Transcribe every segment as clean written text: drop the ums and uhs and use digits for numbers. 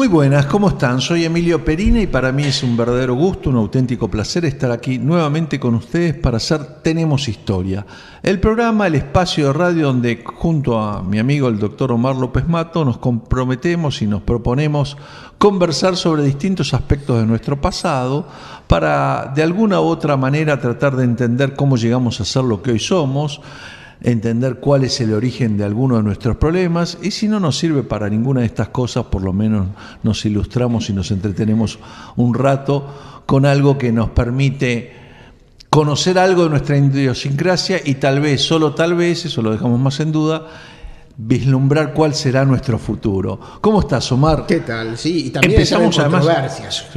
Muy buenas, ¿cómo están? Soy Emilio Perina y para mí es un verdadero gusto, un auténtico placer estar aquí nuevamente con ustedes para hacer Tenemos Historia, el programa, el espacio de radio donde junto a mi amigo el doctor Omar López Mato nos comprometemos y nos proponemos conversar sobre distintos aspectos de nuestro pasado para de alguna u otra manera tratar de entender cómo llegamos a ser lo que hoy somos, entender cuál es el origen de algunos de nuestros problemas y si no nos sirve para ninguna de estas cosas, por lo menos nos ilustramos y nos entretenemos un rato con algo que nos permite conocer algo de nuestra idiosincrasia y tal vez, solo tal vez, eso lo dejamos más en duda, vislumbrar cuál será nuestro futuro. ¿Cómo estás, Omar? ¿Qué tal? Sí, y también empezamos además controversias.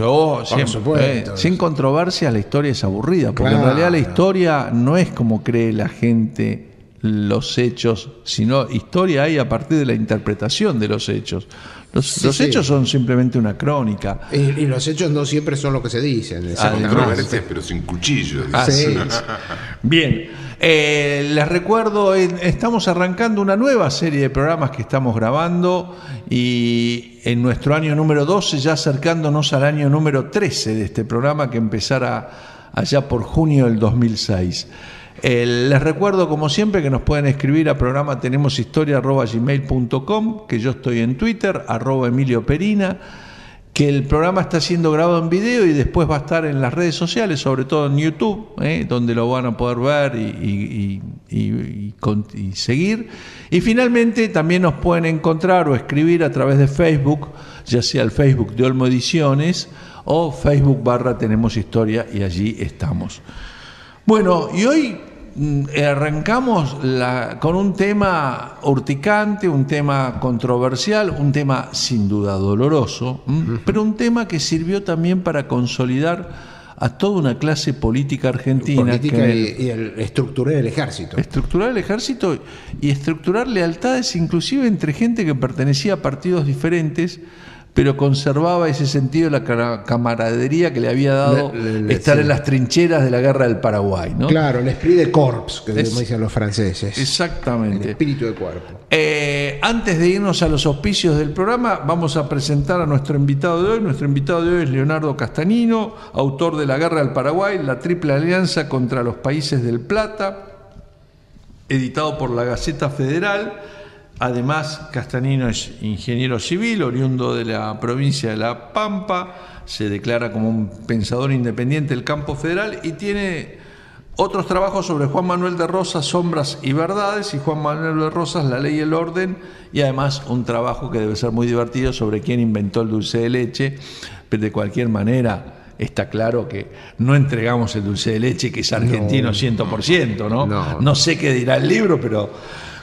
Sin controversias la historia es aburrida, porque en realidad la historia no es como cree la gente los hechos, sino historia hay a partir de la interpretación de los hechos. Los hechos son simplemente una crónica. Y los hechos no siempre son lo que se dicen. Controversias, pero sin cuchillo. Así es. Bien, les recuerdo, estamos arrancando una nueva serie de programas que estamos grabando y en nuestro año número 12, ya acercándonos al año número 13 de este programa que empezara allá por junio del 2006. Les recuerdo, como siempre, que nos pueden escribir a programa tenemoshistoria@gmail.com, que yo estoy en Twitter, @Emilio Perina, que el programa está siendo grabado en video y después va a estar en las redes sociales, sobre todo en YouTube, donde lo van a poder ver y seguir. Y finalmente también nos pueden encontrar o escribir a través de Facebook, ya sea el Facebook de Olmo Ediciones o Facebook/Tenemos Historia, y allí estamos. Bueno, y hoy arrancamos con un tema urticante, un tema controversial, un tema sin duda doloroso, pero un tema que sirvió también para consolidar a toda una clase política argentina. Estructurar el ejército. Estructurar el ejército y estructurar lealtades inclusive entre gente que pertenecía a partidos diferentes, pero conservaba ese sentido de la camaradería que le había dado estar en las trincheras de la guerra del Paraguay, ¿no? Claro, el esprit de corps, que dicen los franceses. Exactamente. El espíritu de cuerpo. Antes de irnos a los auspicios del programa, vamos a presentar a nuestro invitado de hoy. Nuestro invitado de hoy es Leonardo Castanino, autor de La Guerra del Paraguay, la Triple Alianza contra los Países del Plata, editado por la Gaceta Federal. Además, Castanino es ingeniero civil, oriundo de la provincia de La Pampa, se declara como un pensador independiente del campo federal y tiene otros trabajos sobre Juan Manuel de Rosas, Sombras y Verdades, y Juan Manuel de Rosas, La Ley y el Orden, y además un trabajo que debe ser muy divertido sobre quién inventó el dulce de leche. Pero de cualquier manera está claro que no entregamos el dulce de leche, que es argentino 100%, ¿no? No sé qué dirá el libro, pero...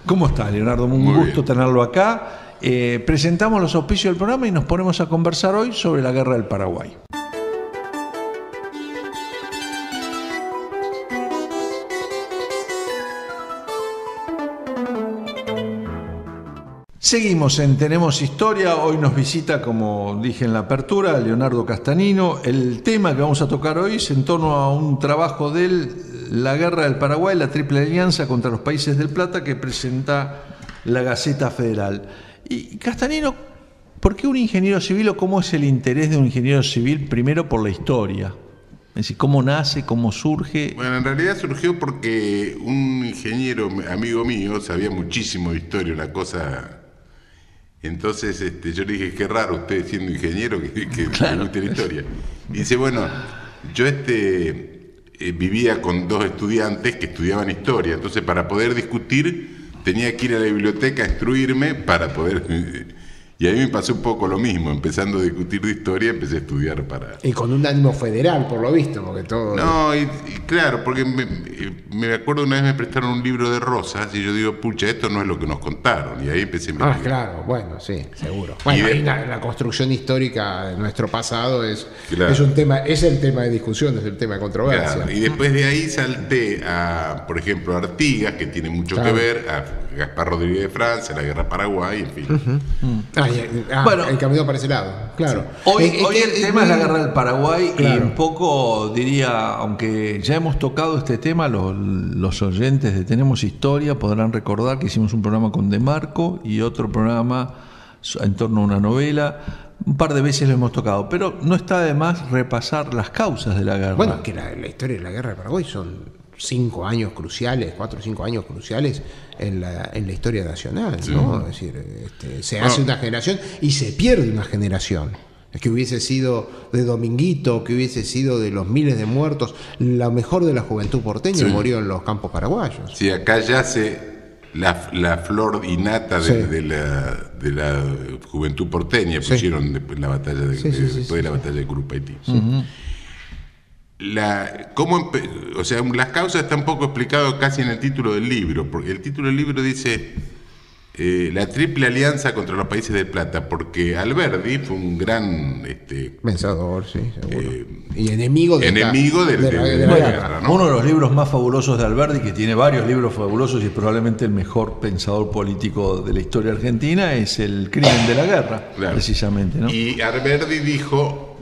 ¿Cómo está, Leonardo? Un gusto tenerlo acá. Presentamos los auspicios del programa y nos ponemos a conversar hoy sobre la Guerra del Paraguay. Seguimos en Tenemos Historia. Hoy nos visita, como dije en la apertura, Leonardo Castanino. El tema que vamos a tocar hoy es en torno a un trabajo de él, La Guerra del Paraguay, la Triple Alianza contra los Países del Plata, que presenta la Gaceta Federal. Y Castanino, ¿por qué un ingeniero civil o cómo es el interés de un ingeniero civil primero por la historia? Es decir, ¿cómo nace, cómo surge? Bueno, en realidad surgió porque un ingeniero amigo mío sabía muchísimo de historia, una cosa... Entonces yo le dije, qué raro usted siendo ingeniero que le guste la historia. Y dice, bueno, yo vivía con dos estudiantes que estudiaban historia, entonces para poder discutir tenía que ir a la biblioteca a instruirme para poder... Y a mí me pasó un poco lo mismo, empezando a discutir de historia, empecé a estudiar para... Y con un ánimo federal, por lo visto, porque todo... No, y claro, porque me acuerdo una vez me prestaron un libro de Rosas y yo digo, pucha, esto no es lo que nos contaron, y ahí empecé a investigar. Claro, bueno, sí, seguro. Bueno, ahí la construcción histórica de nuestro pasado es un tema, es el tema de discusión, es el tema de controversia. Claro, y después de ahí salté a, por ejemplo, a Artigas, que tiene mucho que ver, a Gaspar Rodríguez de Francia, la Guerra Paraguay, en fin. Bueno, el camino para ese lado, claro. Sí. Hoy el tema es la Guerra del Paraguay, claro. Y un poco diría, aunque ya hemos tocado este tema, los oyentes de Tenemos Historia podrán recordar que hicimos un programa con De Marco y otro programa en torno a una novela un par de veces lo hemos tocado, pero no está de más repasar las causas de la guerra. Bueno, que la historia de la guerra de Paraguay son 5 años cruciales, 4 o 5 años cruciales en la historia nacional, ¿no? Es decir, se hace una generación y se pierde una generación. Es que hubiese sido de Dominguito, que hubiese sido de los miles de muertos, la mejor de la juventud porteña murió en los campos paraguayos. Sí, acá yace la flor innata de la juventud porteña, pusieron después la batalla después de la batalla de Curupaytí. O sea, las causas están un poco explicadas casi en el título del libro, porque el título del libro dice la triple alianza contra los países del Plata, porque Alberdi fue un gran pensador, sí, seguro. Y enemigo de la guerra, ¿no? Uno de los libros más fabulosos de Alberdi, que tiene varios libros fabulosos y es probablemente el mejor pensador político de la historia argentina, es El crimen de la guerra, precisamente, ¿no? Y Alberdi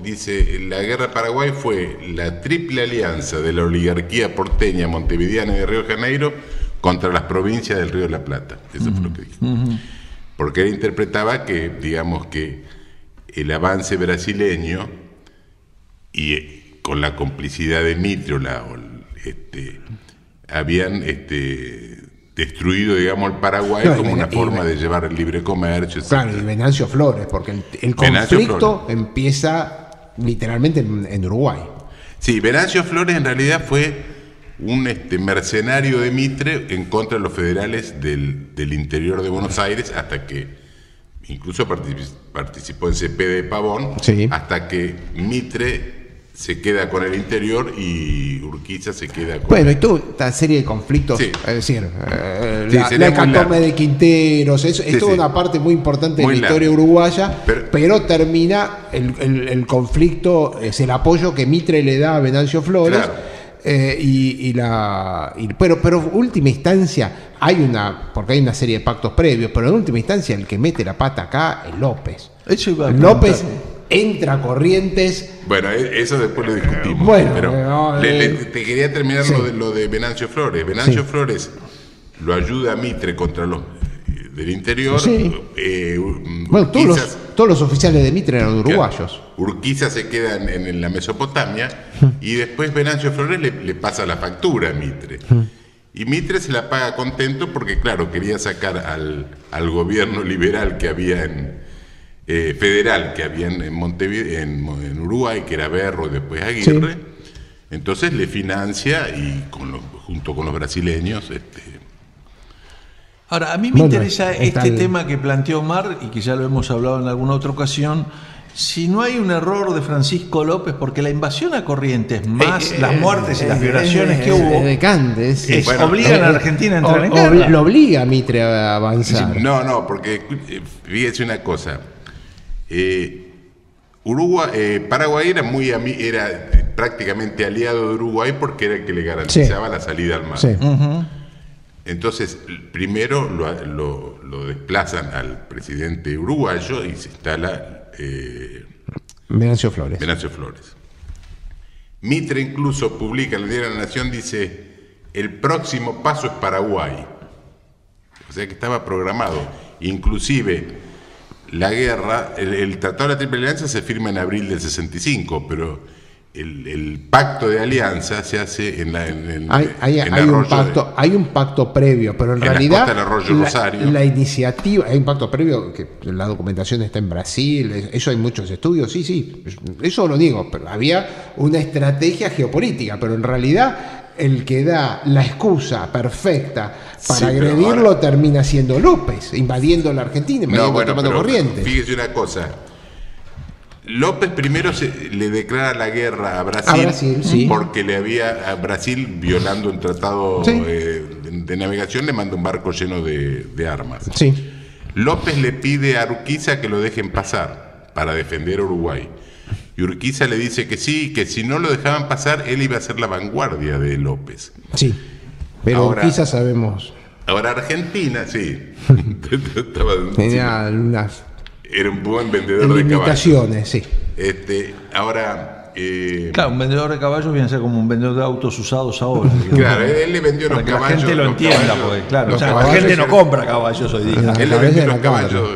dice, la guerra de Paraguay fue la triple alianza de la oligarquía porteña, montevideana y de Río de Janeiro contra las provincias del Río de la Plata. Eso fue lo que dijo. Porque él interpretaba que, digamos, que el avance brasileño y con la complicidad de Mitre habían destruido, digamos, el Paraguay como una forma de llevar el libre comercio, etc. Claro, y Venancio Flores, porque el conflicto empieza literalmente en Uruguay. Sí, Venancio Flores en realidad fue un mercenario de Mitre en contra de los federales del interior de Buenos Aires, hasta que incluso participó en Cepeda de Pavón, hasta que Mitre se queda con el interior y Urquiza se queda con... Bueno, y toda esta serie de conflictos, es decir, la hecatombe de Quinteros, es toda una parte muy importante de la historia uruguaya, pero termina el conflicto, es el apoyo que Mitre le da a Venancio Flores. Claro. Pero última instancia porque hay una serie de pactos previos, pero en última instancia el que mete la pata acá es López. López entra a Corrientes. Bueno, eso después lo discutimos. Bueno, pero te quería terminar lo de Venancio Flores. Venancio Flores lo ayuda a Mitre contra los del interior. Bueno, todos los oficiales de Mitre eran uruguayos. Urquiza se queda en la Mesopotamia y después Venancio Flores le pasa la factura a Mitre. Y Mitre se la paga contento porque, claro, quería sacar al gobierno liberal que había federal que había en Montevideo, en Uruguay, que era Berro y después Aguirre. Entonces le financia y junto con los brasileños... Ahora, a mí me interesa este tema que planteó Omar y que ya lo hemos hablado en alguna otra ocasión. Si no hay un error de Francisco López, porque la invasión a Corrientes, más las muertes y las violaciones que hubo, obligan a la Argentina a entrar en guerra. Lo obliga a Mitre a avanzar. No, porque fíjese una cosa. Paraguay era prácticamente aliado de Uruguay porque era el que le garantizaba la salida al mar. Entonces, primero lo desplazan al presidente uruguayo y se instala Venancio Flores. Mitre incluso publica en el Diario de la Nación, dice, el próximo paso es Paraguay. O sea que estaba programado. Inclusive, la guerra, el Tratado de la Triple Alianza se firma en abril del 65, pero el pacto de alianza se hace hay un pacto previo, pero en realidad la iniciativa, hay un pacto previo que la documentación está en Brasil, eso hay muchos estudios, sí, eso lo digo, pero había una estrategia geopolítica, pero en realidad el que da la excusa perfecta para agredirlo termina siendo López, invadiendo la Argentina, tomando Corrientes. Fíjese una cosa. López primero le declara la guerra a Brasil, porque a Brasil, violando un tratado de navegación, le manda un barco lleno de armas. López le pide a Urquiza que lo dejen pasar para defender a Uruguay. Y Urquiza le dice que sí, que si no lo dejaban pasar, él iba a ser la vanguardia de López. Pero Urquiza sabemos. Ahora Argentina, tenía unas... Era un buen vendedor de caballos. Claro, un vendedor de caballos viene a ser como un vendedor de autos usados ahora. Claro, él le vendió los caballos. Para que la gente lo entienda, porque claro, la gente no compra caballos hoy día. Él le vendió los caballos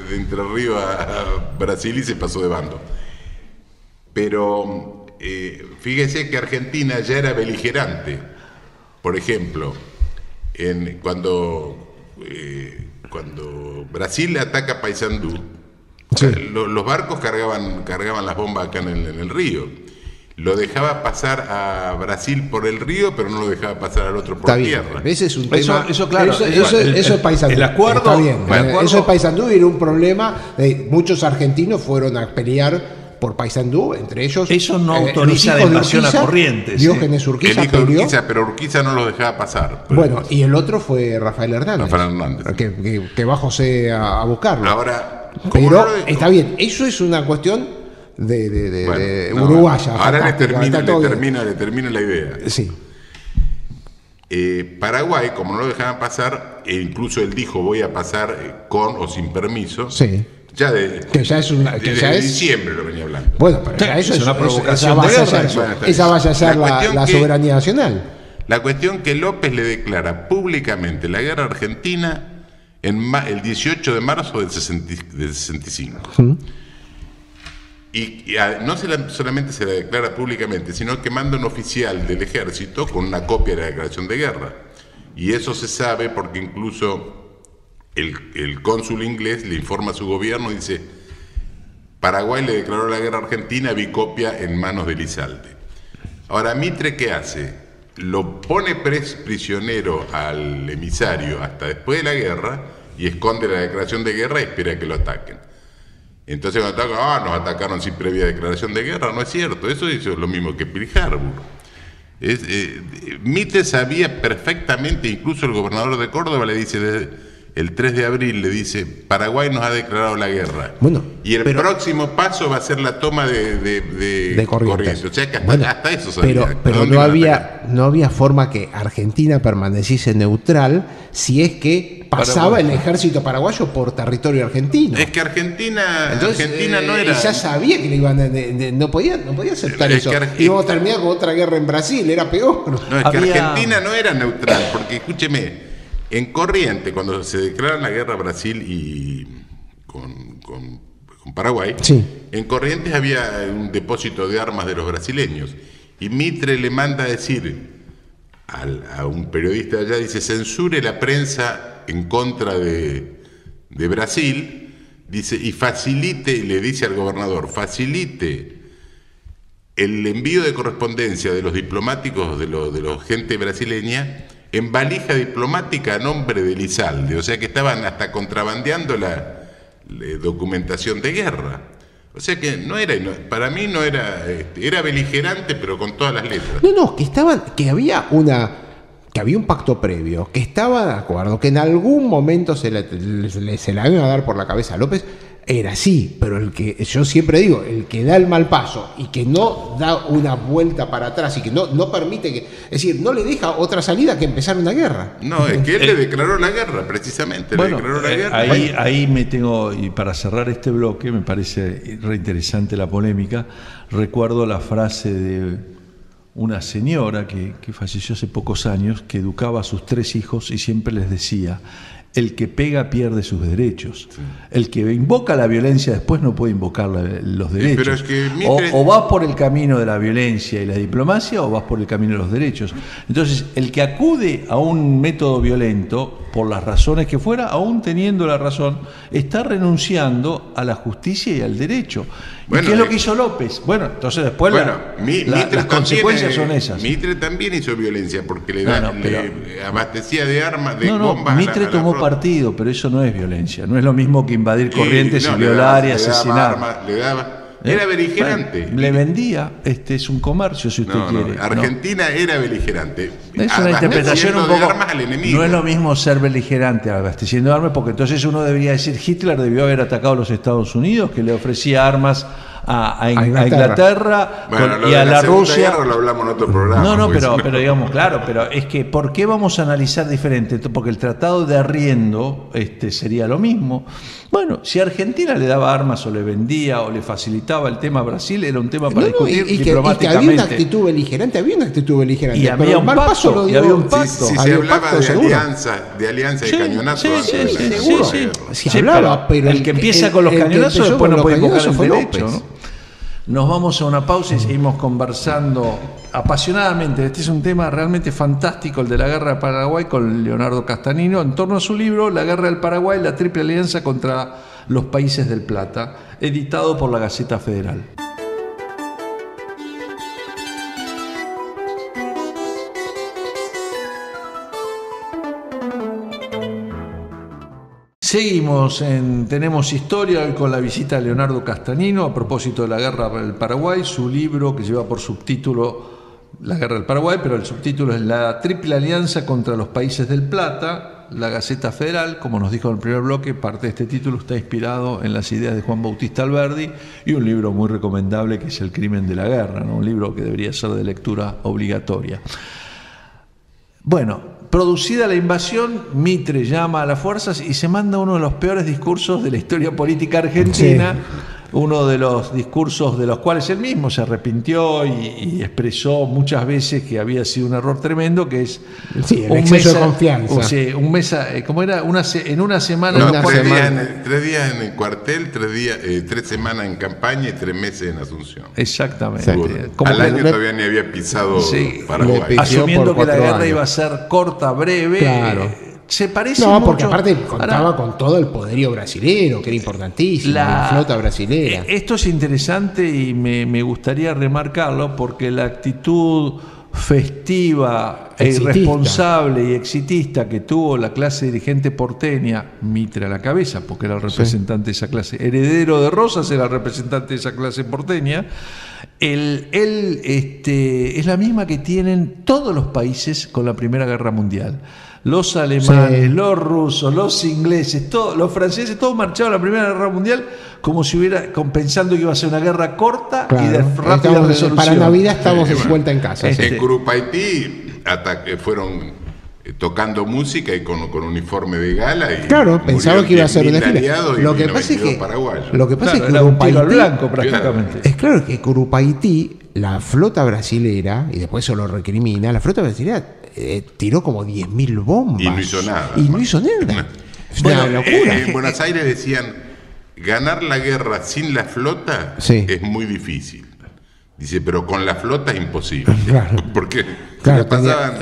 de Entre Ríos a Brasil y se pasó de bando. Pero fíjese que Argentina ya era beligerante. Por ejemplo, cuando Brasil ataca Paysandú, sí, los barcos cargaban las bombas acá en el río. Lo dejaba pasar a Brasil por el río, pero no lo dejaba pasar al otro por tierra. Ese es un tema. Eso claro. Eso es Paysandú. El acuerdo. Está bien. Eso es Paysandú y era un problema. Muchos argentinos fueron a pelear por Paysandú, entre ellos. Eso no autoriza la invasión a Corrientes. Diógenes Urquiza. El hijo de Urquiza, pero Urquiza no lo dejaba pasar. Bueno, y el otro fue Rafael Hernández. Que va José a buscarlo. Ahora, pero está bien. Eso es una cuestión de uruguaya. Ahora le termino la idea. Sí. Paraguay, como no lo dejaban pasar, e incluso él dijo voy a pasar con o sin permiso. Sí. Desde diciembre lo venía hablando. Bueno, pero ya eso es una provocación. Esa vaya a ser la soberanía nacional. La cuestión que López le declara públicamente la guerra argentina el 18 de marzo del 65. Y no solamente se la declara públicamente, sino que manda un oficial del ejército con una copia de la declaración de guerra. Y eso se sabe porque incluso el cónsul inglés le informa a su gobierno y dice: Paraguay le declaró la guerra a Argentina, vi copia en manos de Elizalde. Ahora, Mitre, ¿qué hace? Lo pone prisionero al emisario hasta después de la guerra y esconde la declaración de guerra y espera que lo ataquen. Entonces cuando nos atacaron sin previa declaración de guerra, no es cierto, eso es lo mismo que Pearl Harbor. Mitre sabía perfectamente, incluso el gobernador de Córdoba le dice, el 3 de abril le dice, Paraguay nos ha declarado la guerra. Bueno, y el próximo paso va a ser la toma de Corrientes. O sea que hasta eso sabía. Pero no había forma que Argentina permaneciese neutral si es que pasaba el ejército paraguayo por territorio argentino. Es que Argentina no era. Ya sabía que le iban no podía aceptar eso. Íbamos a terminar con otra guerra en Brasil, era peor. No, es que Argentina no era neutral, porque escúcheme, en Corrientes, cuando se declaran la guerra a Brasil y con Paraguay, sí, en Corrientes había un depósito de armas de los brasileños. Y Mitre le manda a decir a un periodista de allá, dice, censure la prensa en contra de Brasil, dice, y facilite, le dice al gobernador, facilite el envío de correspondencia de los diplomáticos de los gente brasileña en valija diplomática a nombre de Elizalde, o sea que estaban hasta contrabandeando la documentación de guerra. O sea que para mí no era, era beligerante, pero con todas las letras. Que había un pacto previo, que estaba de acuerdo, que en algún momento se la iban a dar por la cabeza a López. Era así, pero yo siempre digo, el que da el mal paso y que no da una vuelta para atrás y que no permite es decir, no le deja otra salida que empezar una guerra. No, es que él le declaró la guerra, precisamente. Bueno, le declaró la guerra. Ahí me tengo, y para cerrar este bloque, me parece reinteresante la polémica. Recuerdo la frase de una señora que falleció hace pocos años, que educaba a sus 3 hijos y siempre les decía: el que pega pierde sus derechos. Sí. El que invoca la violencia después no puede invocar los derechos. Pero es que o vas por el camino de la violencia y la diplomacia, o vas por el camino de los derechos. Entonces, el que acude a un método violento, por las razones que fuera, aún teniendo la razón, está renunciando a la justicia y al derecho. Bueno, ¿y qué es lo que hizo López? Bueno, entonces después las consecuencias son esas. Mitre también hizo violencia porque le abastecía de armas, de bombas. Mitre tomó partido, pero eso no es violencia. No es lo mismo que invadir Corrientes y violar y asesinar. Era beligerante. Bueno, le vendía, es un comercio si usted quiere. Argentina era beligerante. Es una interpretación un poco. No es lo mismo ser beligerante abasteciendo armas, porque entonces uno debería decir Hitler debió haber atacado a los Estados Unidos, que le ofrecía armas a Inglaterra bueno, y a la Rusia. Guerra lo hablamos en otro programa. No, pero digamos, claro, pero es que ¿por qué vamos a analizar diferente? Porque el tratado de arriendo sería lo mismo. Bueno, si Argentina le daba armas o le vendía o le facilitaba el tema a Brasil, era un tema para discutir diplomáticamente. Y que había una actitud beligerante, Y había un pacto, Si se hablaba de alianza y cañonazo. Sí, se hablaba, pero el que empieza con los cañonazos después no puede invocar el derecho, ¿no? Nos vamos a una pausa y seguimos conversando apasionadamente. Este es un tema realmente fantástico, el de la guerra del Paraguay, con Leonardo Castanino, en torno a su libro La guerra del Paraguay, la triple alianza contra los países del Plata, editado por la Gaceta Federal. Seguimos en Tenemos Historia, hoy con la visita de Leonardo Castanino a propósito de la guerra del Paraguay, su libro que lleva por subtítulo La guerra del Paraguay, pero el subtítulo es La triple alianza contra los países del Plata. La Gaceta Federal, como nos dijo en el primer bloque, parte de este título está inspirado en las ideas de Juan Bautista Alberdi y un libro muy recomendable que es El crimen de la guerra, ¿no? Un libro que debería ser de lectura obligatoria. Bueno, producida la invasión, Mitre llama a las fuerzas y se manda uno de los peores discursos de la historia política argentina, uno de los discursos de los cuales él mismo se arrepintió y expresó muchas veces que había sido un error tremendo, que es el exceso de confianza. Un mes, ¿cómo era? En una semana. No, 3 días en el cuartel, 3 semanas en campaña y 3 meses en Asunción. Exactamente. Al año todavía ni había pisado Paraguay. Asumiendo que la guerra iba a ser corta, breve. Claro. Se parece mucho. No, porque aparte contaba con todo el poderío brasilero, que era importantísimo, la flota brasilera. Esto es interesante y me gustaría remarcarlo porque la actitud festiva, irresponsable y exitista que tuvo la clase dirigente porteña, Mitre a la cabeza, porque era el representante de esa clase, heredero de Rosas era el representante de esa clase porteña, es la misma que tienen todos los países con la Primera Guerra Mundial. Los alemanes, los rusos, los ingleses, los franceses, todos marcharon a la Primera Guerra Mundial como si pensando que iba a ser una guerra corta y de rápida resolución. Para Navidad estamos de vuelta en casa. En Curupaití fueron tocando música y con uniforme de gala. Y pensaba que iba a ser un desfile. Lo que pasa es que Curupaití blanco prácticamente. Es claro que Curupaití, la flota brasilera, y después eso lo recrimina, la flota brasilera tiró como 10.000 bombas. Y no hizo nada. Es una locura. En Buenos Aires decían, ganar la guerra sin la flota es muy difícil. Dice, pero con la flota es imposible. Claro. Porque pasaban...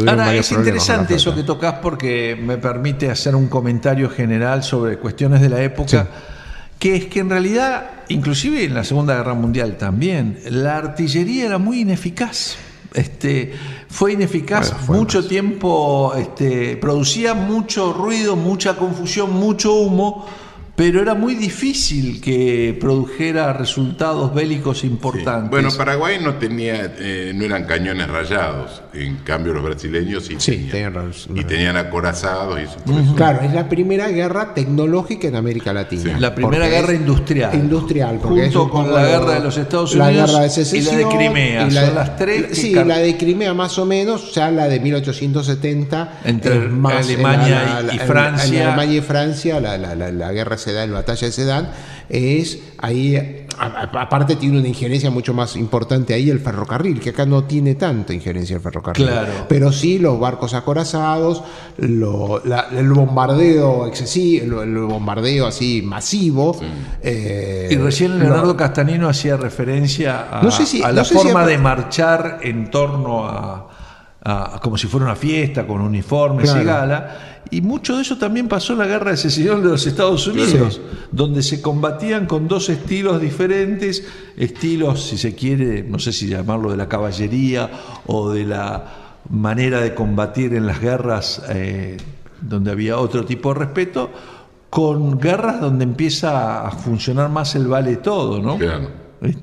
Ahora, es interesante eso que tocas porque me permite hacer un comentario general sobre cuestiones de la época, que es que en realidad, inclusive en la Segunda Guerra Mundial también, la artillería era muy ineficaz. Fue ineficaz mucho tiempo, producía mucho ruido, mucha confusión, mucho humo, pero era muy difícil que produjera resultados bélicos importantes. Bueno, Paraguay no eran cañones rayados, en cambio los brasileños tenían acorazados. Claro, es la primera guerra tecnológica en América Latina. La primera guerra industrial. Junto con la guerra de los Estados Unidos, la guerra de secesión, y la de Crimea. Son las tres. La de Crimea más o menos, ya la de 1870. Entre Alemania y Francia. En Alemania y Francia, la guerra la batalla de Sedan, es ahí, aparte tiene una injerencia mucho más importante ahí el ferrocarril, que acá no tiene tanta injerencia el ferrocarril. Claro. Pero sí los barcos acorazados, el bombardeo excesivo, el bombardeo así masivo. Y recién Leonardo Castanino hacía referencia a la forma de marchar en torno a como si fuera una fiesta, con uniformes y gala. Y mucho de eso también pasó en la Guerra de Secesión de los Estados Unidos, donde se combatían con dos estilos diferentes, estilos, si se quiere, no sé si llamarlo de la caballería o de la manera de combatir en las guerras donde había otro tipo de respeto, con guerras donde empieza a funcionar más el vale todo, ¿no? Claro.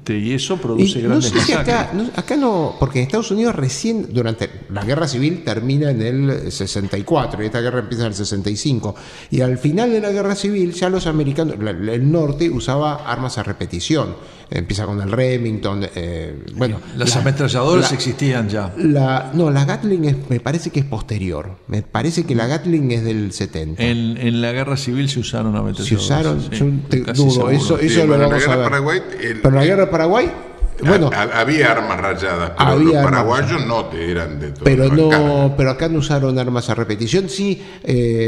y eso produce grandes masacres. Acá no, porque en Estados Unidos recién, durante la guerra civil termina en el 64, y esta guerra empieza en el 65, y al final de la guerra civil ya los americanos, el norte usaba armas a repetición, empieza con el Remington, las ametralladoras existían ya. La Gatling me parece que es posterior, me parece que la Gatling es del 70. En la guerra civil se usaron ametralladoras. Se usaron, yo dudo, eso lo vamos a ver. Paraguay, pero la guerra de Paraguay, había armas rayadas, pero los paraguayos no eran de todo. Pero acá no usaron armas a repetición. Sí,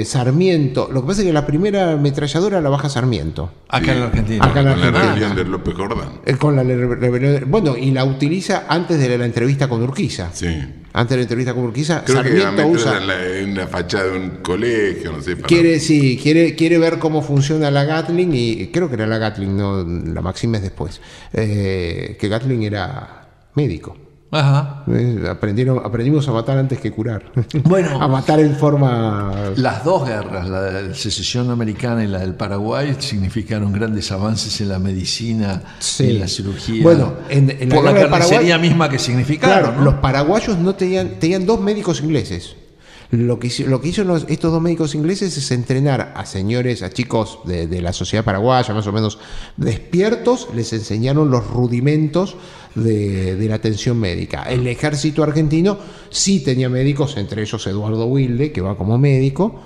Sarmiento. Lo que pasa es que la primera ametralladora la baja Sarmiento. Acá en la Argentina. Con la rebelión de López Jordán. Con la rebelión. Y la utiliza antes de la entrevista con Urquiza. Sí. Antes de la entrevista con Urquiza, creo Sarmiento que usa en la fachada de un colegio, no sé. Quiere ver cómo funciona la Gatling, y creo que era la Gatling, no, la Maxim es después. Que Gatling era médico. Ajá. Aprendimos a matar antes que curar. Bueno, a matar en forma. Las dos guerras, la de la secesión americana y la del Paraguay, significaron grandes avances en la medicina, y en la cirugía. Bueno, en por la carnicería misma que significaron. Claro, los paraguayos no tenían dos médicos ingleses. Lo que hicieron estos dos médicos ingleses es entrenar a chicos de la sociedad paraguaya, más o menos despiertos, les enseñaron los rudimentos de la atención médica. El ejército argentino sí tenía médicos, entre ellos Eduardo Wilde, que va como médico,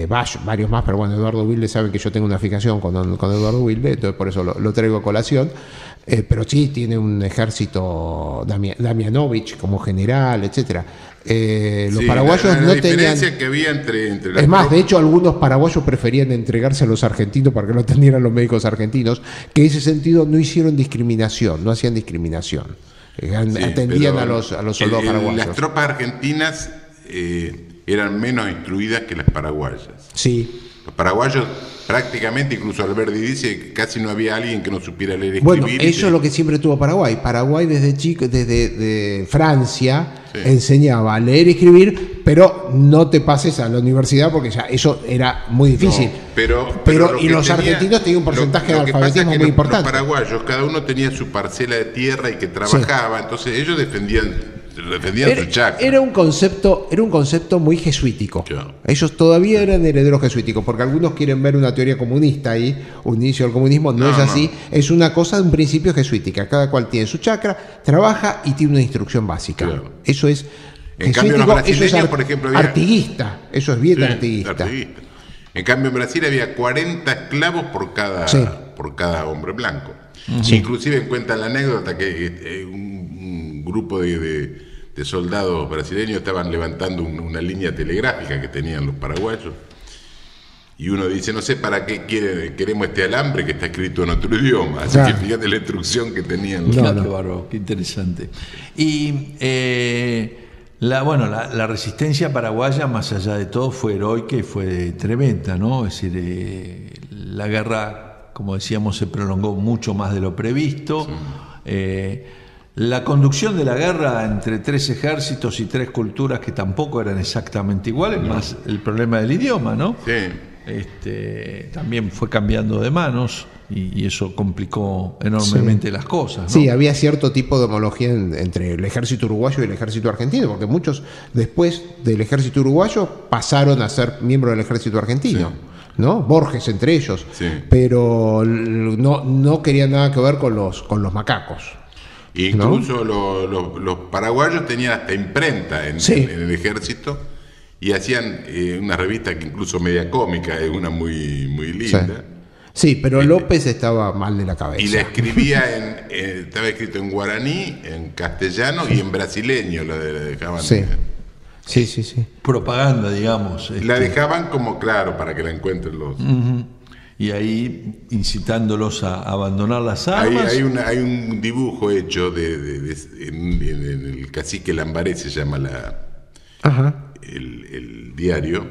varios más, pero bueno, Eduardo Wilde, sabe que yo tengo una fijación con Eduardo Wilde, entonces por eso lo traigo a colación. Pero sí tiene un ejército, Damianovich como general, etcétera. Los paraguayos no tenían. Que había entre es más, de hecho, algunos paraguayos preferían entregarse a los argentinos para que lo atendieran los médicos argentinos, que en ese sentido no hicieron discriminación, no hacían discriminación. Atendían a los soldados paraguayos. Las tropas argentinas eran menos instruidas que las paraguayas. Sí. Los paraguayos prácticamente, incluso Alberti dice que casi no había alguien que no supiera leer y escribir. Bueno, eso es lo que siempre tuvo Paraguay. Paraguay desde Francia enseñaba a leer y escribir, pero no te pases a la universidad porque ya eso era muy difícil. No, pero los argentinos tenían un porcentaje de alfabetismo muy importante. Los paraguayos, cada uno tenía su parcela de tierra y que trabajaba, entonces ellos defendían su chacra. Era un concepto muy jesuítico. Claro. Ellos todavía eran herederos jesuíticos, porque algunos quieren ver una teoría comunista ahí, un inicio del comunismo, no es así. Es una cosa de un principio jesuítica. Cada cual tiene su chacra, trabaja y tiene una instrucción básica. Claro. Eso es en cambio, los brasileños, por ejemplo, artiguista. Eso es bien artiguista. En cambio, en Brasil había 40 esclavos por cada hombre blanco. Sí. Inclusive cuenta la anécdota que un grupo de soldados brasileños estaban levantando una línea telegráfica que tenían los paraguayos, y uno dice, no sé para qué queremos este alambre que está escrito en otro idioma, así que fíjate la instrucción que tenían los Qué bárbaro, qué interesante. Y la resistencia paraguaya, más allá de todo, fue heroica y fue tremenda, ¿no? Es decir, la guerra, como decíamos, se prolongó mucho más de lo previsto. Sí. La conducción de la guerra entre 3 ejércitos y 3 culturas que tampoco eran exactamente iguales, más el problema del idioma, ¿no? Sí. También fue cambiando de manos y eso complicó enormemente las cosas, ¿no? Sí, había cierto tipo de homología entre el ejército uruguayo y el ejército argentino, porque muchos después del ejército uruguayo pasaron a ser miembros del ejército argentino. Sí. ¿No? Borges entre ellos, pero no querían nada que ver con los macacos. Incluso los paraguayos tenían hasta imprenta en el ejército y hacían una revista que incluso media cómica, es una muy, muy linda. Sí, pero López estaba mal de la cabeza. Y la escribía estaba escrito en guaraní, en castellano y en brasileño, la dejaban. Sí. Propaganda, digamos. La dejaban como, claro, para que la encuentren los... Y ahí incitándolos a abandonar las armas. Hay un dibujo hecho en el Cacique Lambaré, se llama el diario,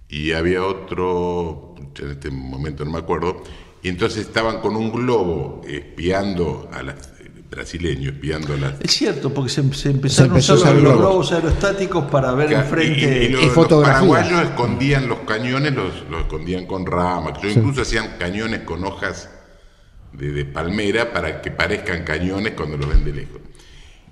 y había otro, en este momento no me acuerdo, y entonces estaban con un globo espiando a las brasileños, espiando a las... Es cierto, porque se empezaron a usar los globos aerostáticos para ver enfrente. Y los paraguayos escondían los cañones, los escondían con ramas, incluso hacían cañones con hojas de palmera para que parezcan cañones cuando los ven de lejos.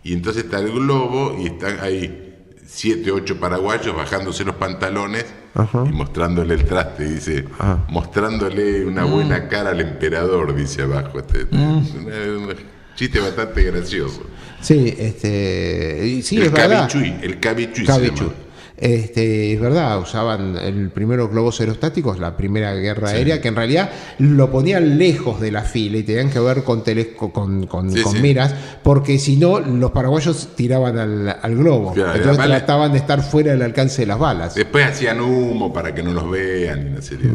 Y entonces está el globo y están ahí 7, 8 paraguayos bajándose los pantalones y mostrándole el traste, dice, mostrándole una buena cara al emperador, dice abajo. Un chiste bastante gracioso. Sí, sí, el cabichuy, el cabichuy se llama. Es verdad, usaban el primero globos aerostáticos, la primera guerra aérea, que en realidad lo ponían lejos de la fila y tenían que ver con miras, porque si no, los paraguayos tiraban al globo. Claro, entonces trataban de estar fuera del alcance de las balas. Después hacían humo para que no los vean y una serie de...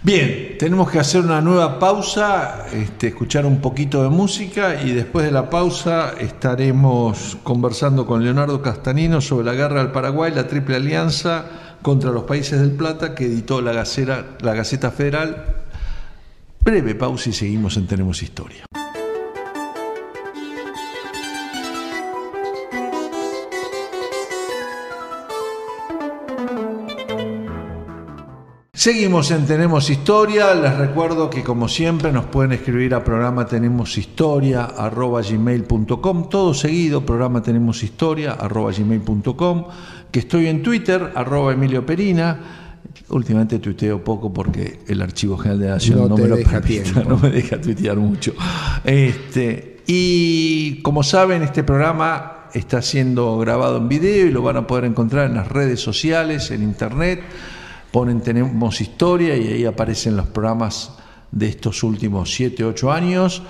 Bien, tenemos que hacer una nueva pausa, escuchar un poquito de música y después de la pausa estaremos conversando con Leonardo Castanino sobre la guerra del Paraguay, la Triple Alianza contra los Países del Plata que editó la Gaceta Federal. Breve pausa y seguimos en Tenemos Historia. Seguimos en Tenemos Historia. Les recuerdo que como siempre nos pueden escribir a programa tenemoshistoria@gmail.com, todo seguido, programa tenemoshistoria@gmail.com, que estoy en Twitter @Emilio Perina. Últimamente tuiteo poco porque el Archivo General de la Nación no me lo permite, no me deja tuitear mucho. Y como saben, este programa está siendo grabado en video y lo van a poder encontrar en las redes sociales, en internet. Ponen Tenemos Historia y ahí aparecen los programas de estos últimos 7, 8 años.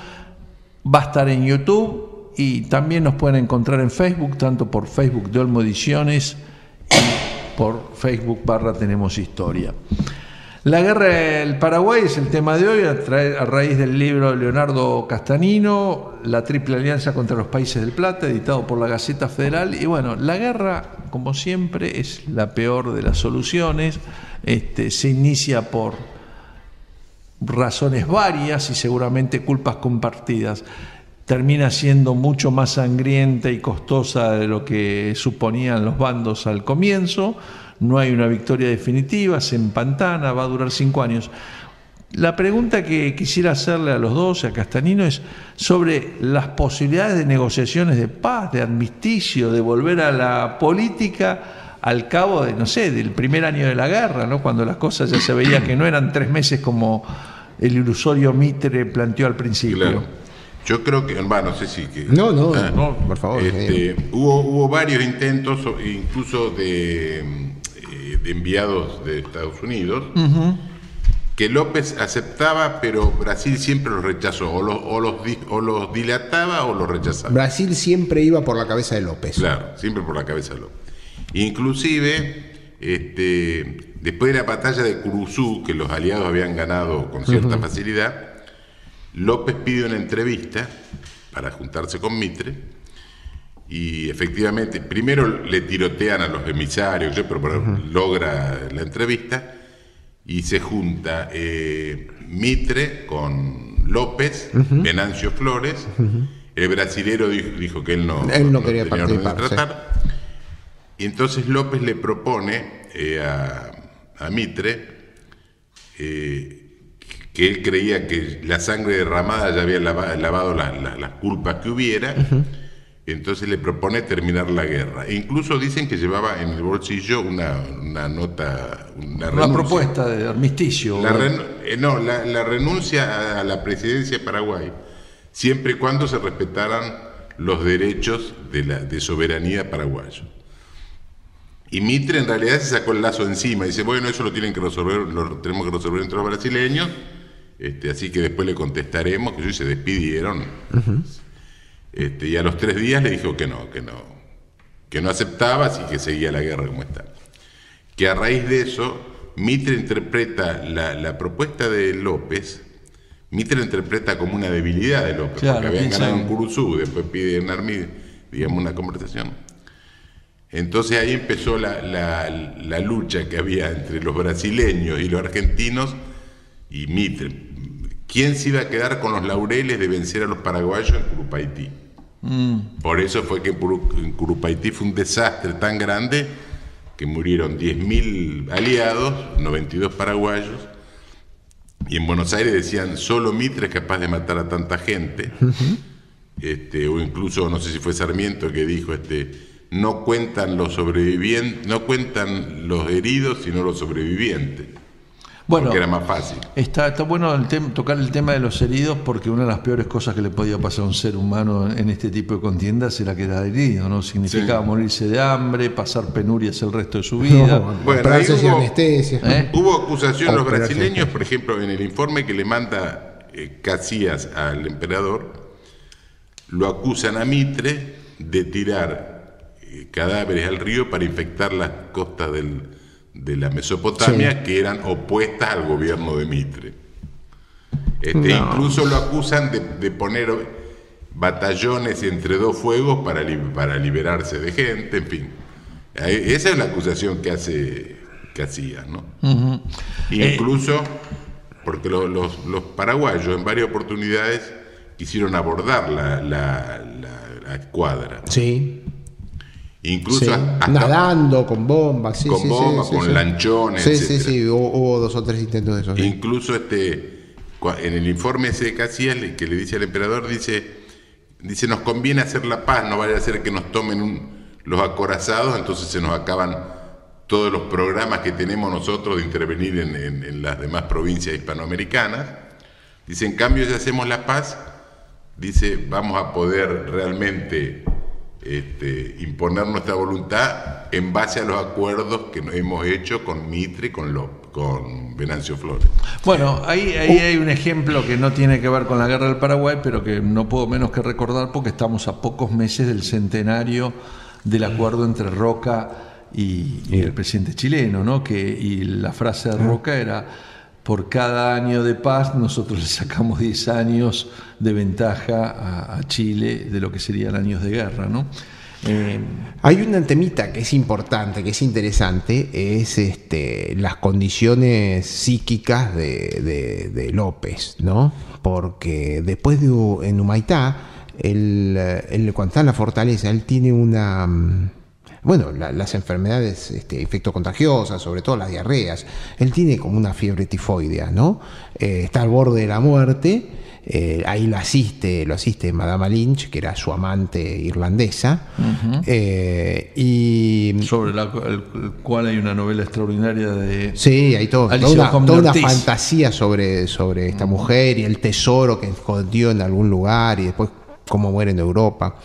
Va a estar en YouTube y también nos pueden encontrar en Facebook, tanto por Facebook de Olmo Ediciones y por Facebook /Tenemos Historia. La guerra del Paraguay es el tema de hoy, a raíz del libro de Leonardo Castanino, La Triple Alianza contra los Países del Plata, editado por la Gaceta Federal. Y bueno, la guerra, como siempre, es la peor de las soluciones. Se inicia por razones varias y seguramente culpas compartidas. Termina siendo mucho más sangrienta y costosa de lo que suponían los bandos al comienzo. No hay una victoria definitiva, se empantana, va a durar 5 años. La pregunta que quisiera hacerle a los dos, a Castanino, es sobre las posibilidades de negociaciones de paz, de armisticio, de volver a la política al cabo de, no sé, del primer año de la guerra, ¿no? Cuando las cosas ya se veía que no eran 3 meses como el ilusorio Mitre planteó al principio. Claro. Yo creo que, no sé si... No, por favor. Hubo varios intentos, incluso de enviados de Estados Unidos, que López aceptaba, pero Brasil siempre los rechazó, o los dilataba o los rechazaba. Brasil siempre iba por la cabeza de López. Claro, siempre por la cabeza de López. Inclusive, después de la batalla de Curuzú, que los aliados habían ganado con cierta facilidad, López pide una entrevista para juntarse con Mitre y efectivamente primero le tirotean a los emisarios, pero logra la entrevista y se junta Mitre con López, Venancio Flores. El brasilero dijo que él no quería participar. Y entonces López le propone a Mitre que él creía que la sangre derramada ya había lavado las culpas que hubiera, entonces le propone terminar la guerra. E incluso dicen que llevaba en el bolsillo una nota, una propuesta de armisticio. La renuncia a la presidencia de Paraguay, siempre y cuando se respetaran los derechos de soberanía paraguayo. Y Mitre en realidad se sacó el lazo encima, dice, bueno, eso lo tenemos que resolver entre los brasileños. Así que después le contestaremos, que se despidieron. Y a los 3 días le dijo que no aceptaba, así que seguía la guerra como estaba. Que a raíz de eso, Mitre interpreta la propuesta de López, Mitre la interpreta como una debilidad de López, claro, porque habían ganado en Curuzú, después pide una conversación. Entonces ahí empezó la lucha que había entre los brasileños y los argentinos y Mitre. ¿Quién se iba a quedar con los laureles de vencer a los paraguayos en Curupaití? Por eso fue que en Curupaití fue un desastre tan grande que murieron 10.000 aliados, 92 paraguayos, Y en Buenos Aires decían, solo Mitre es capaz de matar a tanta gente. O incluso, no sé si fue Sarmiento que dijo, no cuentan los sobrevivientes, no cuentan los heridos, sino los sobrevivientes. Bueno, porque era más fácil. Está bueno tocar el tema de los heridos, porque una de las peores cosas que le podía pasar a un ser humano en este tipo de contiendas era quedar herido, ¿no? Significaba morirse de hambre, pasar penurias el resto de su vida. Bueno, hubo anestesia. Hubo acusación los brasileños, por ejemplo, en el informe que le manda Casillas al emperador, lo acusan a Mitre de tirar cadáveres al río para infectar las costas de la Mesopotamia, que eran opuestas al gobierno de Mitre. Incluso lo acusan de poner batallones entre dos fuegos para liberarse de gente, en fin. Esa es la acusación que hace Casillas, ¿no? Uh-huh. Incluso porque los paraguayos en varias oportunidades quisieron abordar la escuadra. Sí. Incluso hasta nadando con bombas, con lanchones, etcétera. Sí, hubo 2 o 3 intentos de esos. Incluso en el informe ese de Casillas que le dice al emperador, dice nos conviene hacer la paz, no vaya a ser que nos tomen los acorazados, entonces se nos acaban todos los programas que tenemos nosotros de intervenir en las demás provincias hispanoamericanas. Dice, en cambio, si hacemos la paz, dice, vamos a poder realmente imponer nuestra voluntad en base a los acuerdos que hemos hecho con Mitre y con Venancio Flores. Bueno, ahí hay un ejemplo que no tiene que ver con la guerra del Paraguay, pero que no puedo menos que recordar porque estamos a pocos meses del centenario del acuerdo entre Roca y el presidente chileno, ¿no? Y la frase de Roca era: por cada año de paz nosotros le sacamos 10 años de ventaja a Chile de lo que serían años de guerra, ¿no? Hay una temita que es importante, que es interesante, es las condiciones psíquicas de López, ¿no? Porque después en Humaitá, cuando está en la fortaleza, él tiene las enfermedades infectocontagiosas, sobre todo las diarreas. Él tiene como una fiebre tifoidea, ¿no? Está al borde de la muerte. Ahí lo asiste Madame Lynch, que era su amante irlandesa. Uh-huh. Sobre el cual hay una novela extraordinaria de... Sí, hay toda una fantasía sobre esta mujer y el tesoro que escondió en algún lugar y después cómo muere en Europa.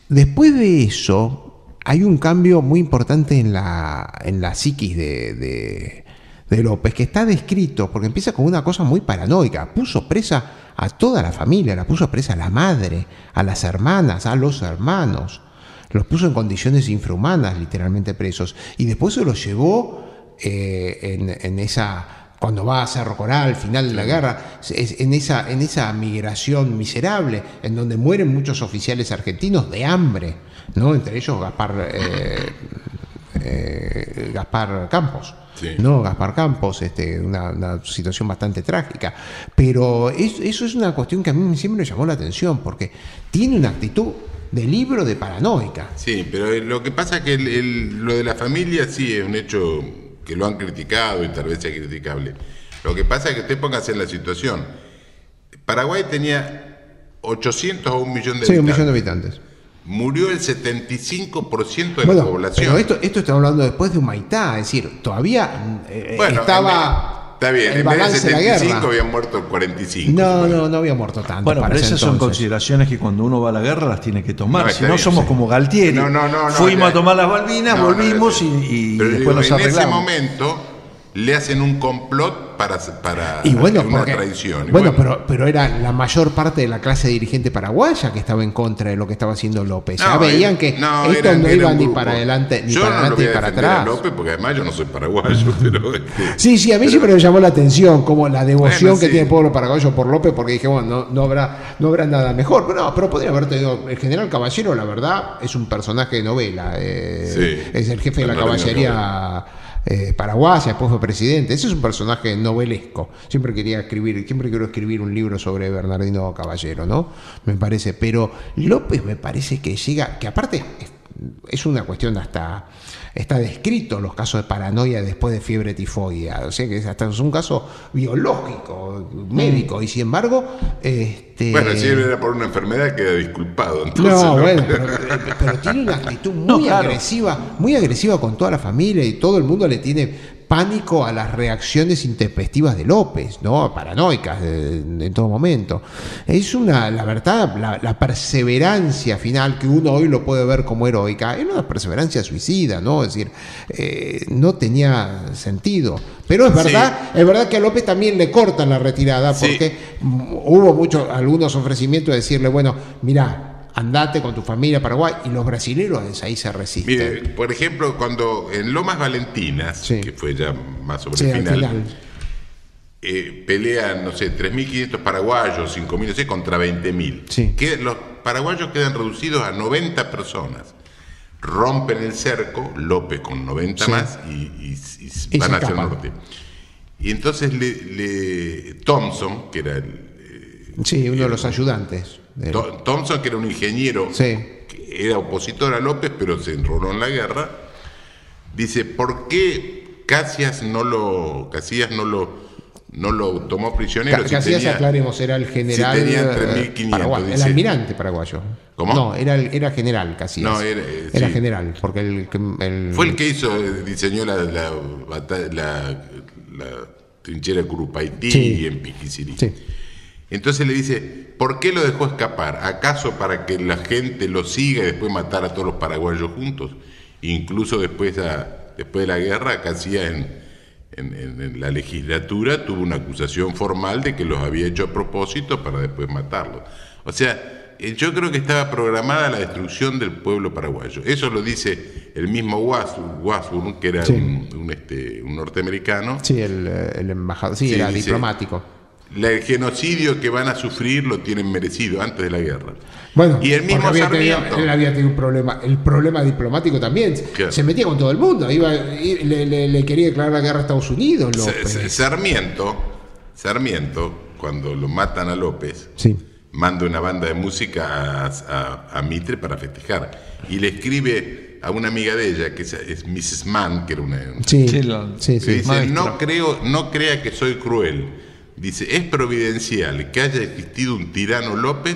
Después de eso, hay un cambio muy importante en la psiquis de López, que está descrito, porque empieza con una cosa muy paranoica. Puso presa a toda la familia, la puso presa a la madre, a las hermanas, a los hermanos. Los puso en condiciones infrahumanas, literalmente presos. Y después se los llevó cuando va a Cerro Corá, al final de la guerra, en esa migración miserable, en donde mueren muchos oficiales argentinos de hambre, ¿no? Entre ellos Gaspar Campos. Sí. ¿No? Gaspar Campos, una situación bastante trágica. Pero eso es una cuestión que a mí siempre me llamó la atención, porque tiene una actitud de libro de paranoica. Sí, pero lo que pasa es que lo de la familia sí es un hecho que lo han criticado y tal vez sea criticable. Lo que pasa es que usted póngase en la situación. Paraguay tenía 800 o 1 millón de habitantes. Sí, 1 millón de habitantes. Murió el 75% de la población. Pero esto está hablando después de Humaitá, es decir, todavía estaba... Está bien, en vez del 75 había muerto el 45. No había muerto tanto. Bueno, pero esas son consideraciones que cuando uno va a la guerra las tiene que tomar. Si no, somos como Galtieri. Fuimos a tomar las Malvinas, volvimos y después nos arreglamos. En ese momento le hacen un complot para una traición. Pero era la mayor parte de la clase dirigente paraguaya que estaba en contra de lo que estaba haciendo López. Veían que estos no iban ni para adelante ni para atrás. A López, porque además yo no soy paraguayo. Pero sí, a mí siempre me llamó la atención como la devoción que tiene el pueblo paraguayo por López, porque dije, bueno, no habrá nada mejor. Pero podría haber tenido el general Caballero, la verdad, es un personaje de novela. Es el jefe de la caballería paraguaya, después fue presidente. Ese es un personaje novelesco. Siempre quiero escribir un libro sobre Bernardino Caballero, ¿no? Me parece. Pero López me parece que llega, que aparte es una cuestión hasta está descrito los casos de paranoia después de fiebre tifoidea, o sea que hasta es un caso biológico, médico, y sin embargo bueno, si era por una enfermedad queda disculpado, entonces, no, bueno, pero tiene una actitud muy agresiva con toda la familia, y todo el mundo le tiene pánico a las reacciones intempestivas de López, ¿no? Paranoicas en todo momento. Es la verdad, la perseverancia final, que uno hoy lo puede ver como heroica, era una perseverancia suicida, ¿no? Es decir, no tenía sentido. Pero es verdad que a López también le cortan la retirada, porque hubo algunos ofrecimientos de decirle, bueno, mirá, andate con tu familia a Paraguay, y los brasileños ahí se resisten. Mire, por ejemplo, cuando en Lomas Valentinas, que fue ya más sobre el final, pelean, no sé, 3.500 paraguayos, 5.000, no sé, contra 20.000. Que los paraguayos quedan reducidos a 90 personas. Rompen el cerco, López con 90 más, y van hacia el norte. Y entonces Thompson, que era uno de los ayudantes. Thompson, que era un ingeniero, que era opositor a López, pero se enroló en la guerra, dice, ¿por qué Casillas no lo tomó prisionero? Casillas, aclaremos, era el general, si tenía 3.500, el almirante paraguayo. ¿Cómo? No, era general Casillas. No, era general, porque fue el que diseñó la trinchera de Curupaití y en Piquicirí. Entonces le dice, ¿por qué lo dejó escapar? ¿Acaso para que la gente lo siga y después matar a todos los paraguayos juntos? Incluso después de la guerra, Casillas en la legislatura tuvo una acusación formal de que los había hecho a propósito para después matarlos. O sea, yo creo que estaba programada la destrucción del pueblo paraguayo. Eso lo dice el mismo Washburn, que era un norteamericano. Sí, el embajador, era dice, diplomático. El genocidio que van a sufrir lo tienen merecido antes de la guerra. Bueno, y el mismo Sarmiento, él había tenido un problema. El problema diplomático también. Claro. Se metía con todo el mundo. Le quería declarar la guerra a Estados Unidos. Sarmiento, cuando lo matan a López, manda una banda de música a Mitre para festejar. Y le escribe a una amiga de ella, que es Mrs. Mann, que era una... dice, no crea que soy cruel. Dice, es providencial que haya existido un tirano López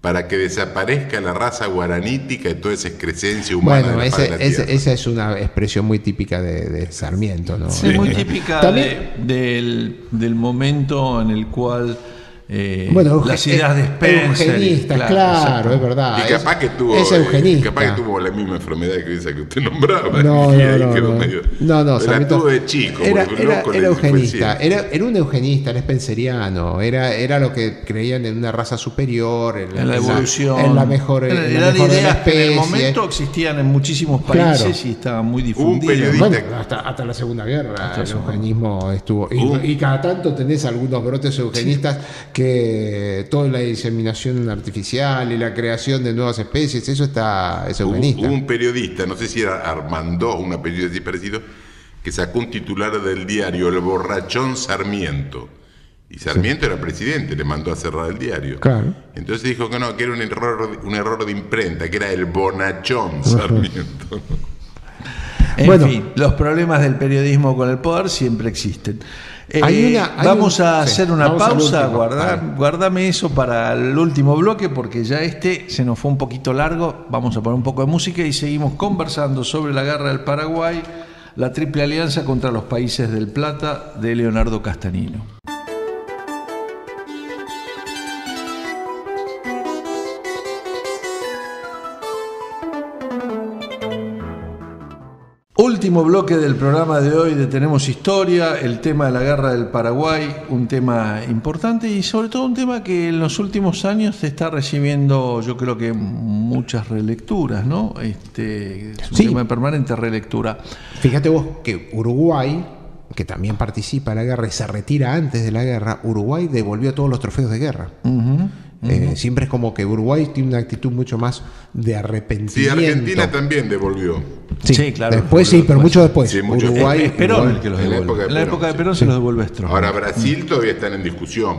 para que desaparezca la raza guaranítica y toda esa excrescencia humana. Bueno, esa es una expresión muy típica de Sarmiento, ¿no? Sí, muy típica del momento en el cual las ideas de Spencer. Eugenista, claro, es verdad. Y capaz que tuvo, la misma enfermedad que esa que usted nombraba. No, Sarmiento tuvo de chico. Era eugenista, era un eugenista, era spenceriano, era lo que creían en una raza superior, en la evolución, en la mejor ideas que en el momento existían en muchísimos países y estaban muy difundidas. Hasta la Segunda Guerra el eugenismo estuvo. Y cada tanto tenés algunos brotes eugenistas que toda la diseminación artificial y la creación de nuevas especies, eso es eugenista. Hubo un periodista, no sé si era Armando, un apellido así parecido, que sacó un titular del diario El Borrachón Sarmiento. Y Sarmiento era presidente, le mandó a cerrar el diario. Claro. Entonces dijo que no, que era un error de imprenta, que era el Bonachón Sarmiento. En fin, los problemas del periodismo con el poder siempre existen. Vamos a hacer una pausa, guardame eso para el último bloque, porque ya se nos fue un poquito largo. Vamos a poner un poco de música y seguimos conversando sobre la guerra del Paraguay, la Triple Alianza contra los países del Plata, de Leonardo Castanino. Último bloque del programa de hoy de Tenemos Historia, el tema de la guerra del Paraguay, un tema importante y sobre todo un tema que en los últimos años se está recibiendo, yo creo que muchas relecturas, ¿no? Es un tema de permanente relectura. Fíjate vos que Uruguay, que también participa en la guerra y se retira antes de la guerra, Uruguay devolvió todos los trofeos de guerra. Siempre es como que Uruguay tiene una actitud mucho más de arrepentimiento. Sí, Argentina también devolvió. Sí, claro. Después sí, pero mucho después. Sí, Uruguay, es Perón el que los devuelve. En la época de Perón se los devuelve Stroessner. Ahora Brasil todavía están en discusión.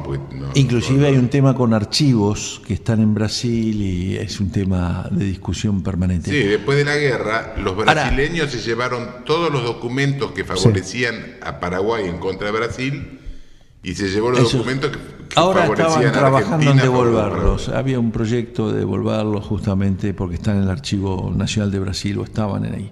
Inclusive hay un tema con archivos que están en Brasil y es un tema de discusión permanente. Sí, después de la guerra, los brasileños se llevaron todos los documentos que favorecían a Paraguay en contra de Brasil y se llevó los documentos que ahora favorecían estaban trabajando en devolverlos. Paraguay. Había un proyecto de devolverlos justamente porque están en el Archivo Nacional de Brasil o estaban en ahí.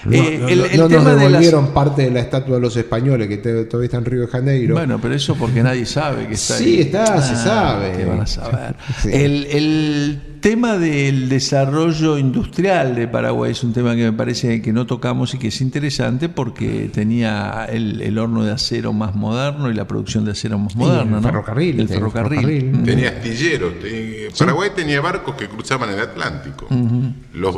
No nos devolvieron parte de la estatua de los españoles que todavía está en Río de Janeiro. Bueno, pero eso porque nadie sabe que está ahí. Sí, está, se sabe. ¿Qué van a saber? Sí. El tema del desarrollo industrial de Paraguay es un tema que me parece que no tocamos y que es interesante porque tenía el horno de acero más moderno y la producción de acero más moderna. El ferrocarril. El ferrocarril. Tenía astilleros. Paraguay tenía barcos que cruzaban el Atlántico. Los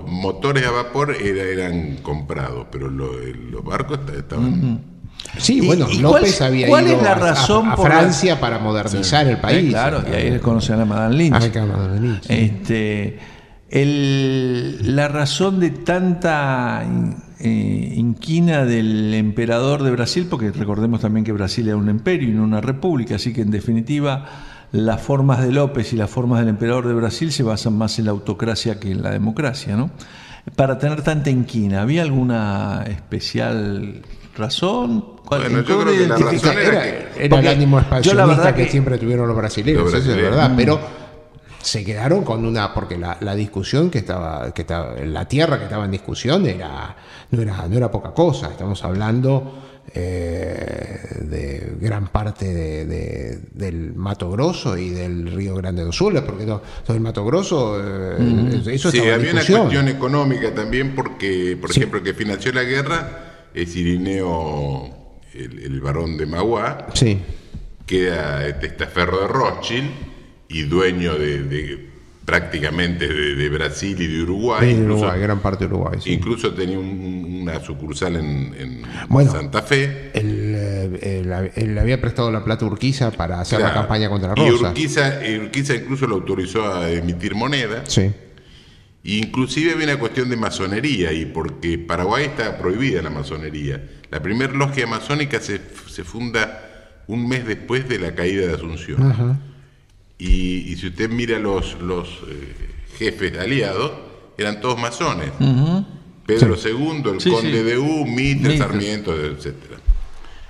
motores a vapor eran comprados, pero los barcos estaban... Sí, bueno, López había ido a Francia para modernizar el país. Claro, y ahí les conocían a Madame Lynch. La razón de tanta inquina del emperador de Brasil, porque recordemos también que Brasil era un imperio y no una república, así que en definitiva las formas de López y las formas del emperador de Brasil se basan más en la autocracia que en la democracia, ¿no? Para tener tanta inquina, ¿había alguna especial razón? Bueno, yo creo que la razón era el ánimo expansionista que siempre tuvieron los brasileños, eso es verdad, pero se quedaron con porque la discusión que estaba la tierra que estaba en discusión no era poca cosa. Estamos hablando de gran parte del Mato Grosso y del Río Grande do Sul, porque todo el Mato Grosso eso sí, estaba en había una cuestión económica también porque, por ejemplo, el que financió la guerra es Irineo, el barón de Mauá, que era testaferro de Rothschild y dueño de prácticamente de Brasil y de Uruguay. Gran parte de Uruguay. Sí. Incluso tenía una sucursal en Santa Fe. Él había prestado la plata a Urquiza para hacer la campaña contra Rosas. Y Urquiza incluso lo autorizó a emitir moneda. Sí. Inclusive había una cuestión de masonería, y porque Paraguay está prohibida la masonería. La primera logia masónica se funda un mes después de la caída de Asunción. Ajá. Y si usted mira los jefes aliados, eran todos masones. Pedro II, el conde de U, Mitre, Sarmiento, etcétera.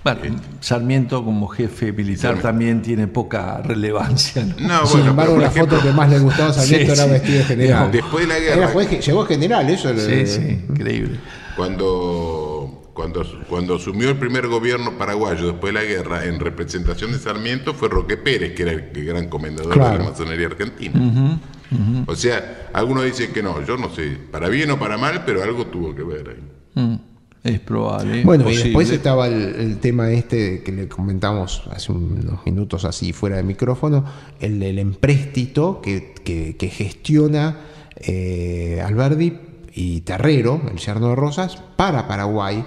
Bueno, Sarmiento como jefe militar también tiene poca relevancia, ¿no? Sin embargo, la foto que más le gustaba a Sarmiento era vestido de general. Después de la guerra. Llegó a general, eso. Increíble. Cuando asumió el primer gobierno paraguayo después de la guerra, en representación de Sarmiento fue Roque Pérez, que era el gran comendador de la masonería argentina. O sea, algunos dicen que no, yo no sé, para bien o para mal, pero algo tuvo que ver ahí. Es probable. Bueno, posible. Y después estaba el tema que le comentamos hace unos minutos así fuera de micrófono, el del empréstito que gestiona Alberdi y Terrero, el yerno de Rosas, para Paraguay,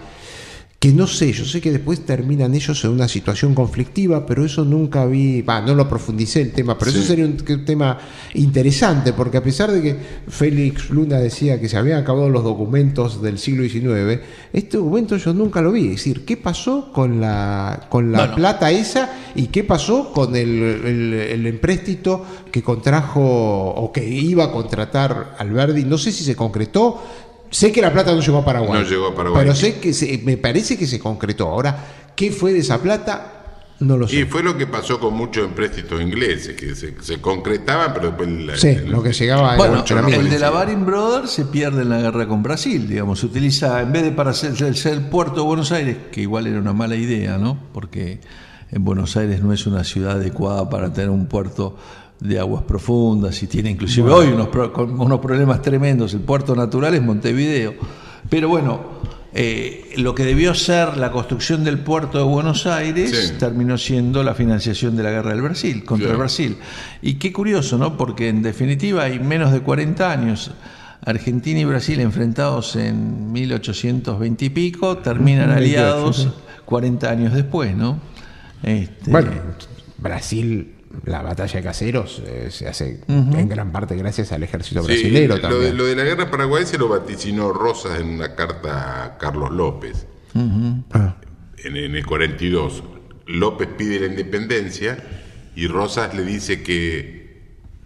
que no sé, yo sé que después terminan ellos en una situación conflictiva, pero eso nunca no lo profundicé el tema, pero eso sería un tema interesante, porque a pesar de que Félix Luna decía que se habían acabado los documentos del siglo XIX, este documento yo nunca lo vi, es decir, ¿qué pasó con la plata esa y qué pasó con el empréstito que contrajo o que iba a contratar Alberdi? No sé si se concretó. Sé que la plata no llegó a Paraguay. No llegó a Paraguay. Pero sé que me parece que se concretó. Ahora, ¿qué fue de esa plata? No lo sé. Y fue lo que pasó con muchos empréstitos ingleses, que se concretaban, pero después... lo que llegaba... Bueno, el de la Baring Brothers se pierde en la guerra con Brasil, digamos. Se utiliza, en vez de para hacer el puerto de Buenos Aires, que igual era una mala idea, ¿no? Porque en Buenos Aires no es una ciudad adecuada para tener un puerto de aguas profundas y tiene inclusive hoy unos problemas tremendos. El puerto natural es Montevideo, pero bueno, lo que debió ser la construcción del puerto de Buenos Aires terminó siendo la financiación de la guerra del Brasil contra el Brasil. Y qué curioso, ¿no? Porque en definitiva hay menos de 40 años Argentina y Brasil enfrentados en 1820 y pico, terminan aliados 40 años después, ¿no? Bueno, Brasil la batalla de Caseros se hace en gran parte gracias al ejército brasilero también. Lo de la guerra paraguaya se lo vaticinó Rosas en una carta a Carlos López en el 42. López pide la independencia y Rosas le dice que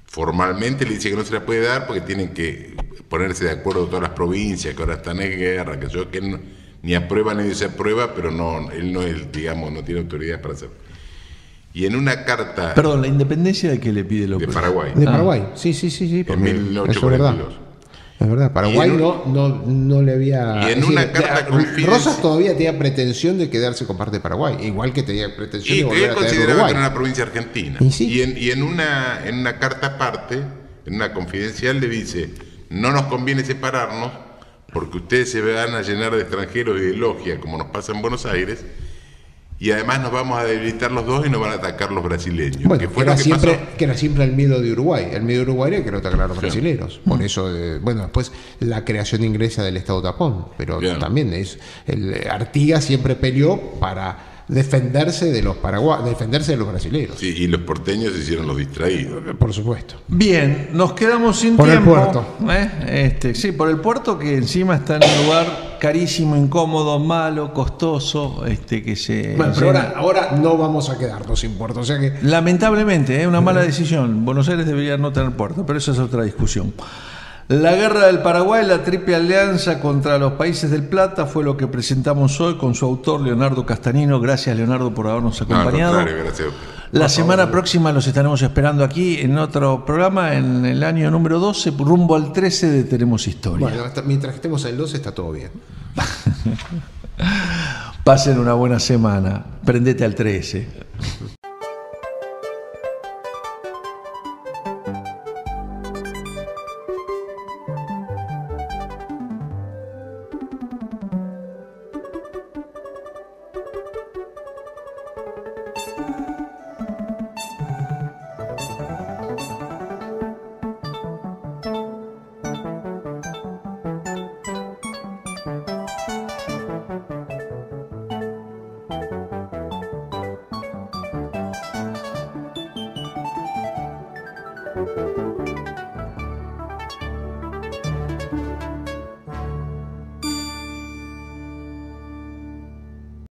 formalmente le dice que no se la puede dar porque tienen que ponerse de acuerdo todas las provincias, que ahora están en guerra, que él ni aprueba ni desaprueba, pero él no es, digamos, no tiene autoridad para hacerlo. Y en una carta... Perdón, ¿la independencia de qué le pide López? De Paraguay. De Paraguay, sí. En 1842. Es verdad, Paraguay no le había... Y en una carta confidencial... Rosas todavía tenía pretensión de quedarse con parte de Paraguay, igual que tenía pretensión de volver a tener Uruguay. Y él consideraba que era una provincia argentina. Y en una carta aparte, en una confidencial, le dice, no nos conviene separarnos porque ustedes se van a llenar de extranjeros y de logia, como nos pasa en Buenos Aires, y además nos vamos a debilitar los dos y nos van a atacar los brasileños. Bueno, que era siempre el miedo de Uruguay. El miedo de Uruguay era que no atacaran a los brasileños. Por eso, después la creación inglesa del Estado Tapón. Pero también Artigas siempre peleó para defenderse de los brasileños. Sí, y los porteños se hicieron los distraídos. Por supuesto. Bien, nos quedamos sin por tiempo. Por el puerto. Sí, por el puerto, que encima está en un lugar carísimo, incómodo, malo, costoso, que se... Bueno, pero ahora no vamos a quedarnos sin puerto, o sea que... Lamentablemente, una mala decisión. Buenos Aires debería no tener puerto, pero eso es otra discusión. La guerra del Paraguay, la triple alianza contra los países del Plata, fue lo que presentamos hoy con su autor Leonardo Castanino. Gracias, Leonardo, por habernos acompañado. Gracias. La semana próxima los estaremos esperando aquí en otro programa, en el año número 12, rumbo al 13 de Tenemos Historia. Bueno, mientras que estemos en el 12 está todo bien. Pasen una buena semana. Prendete al 13.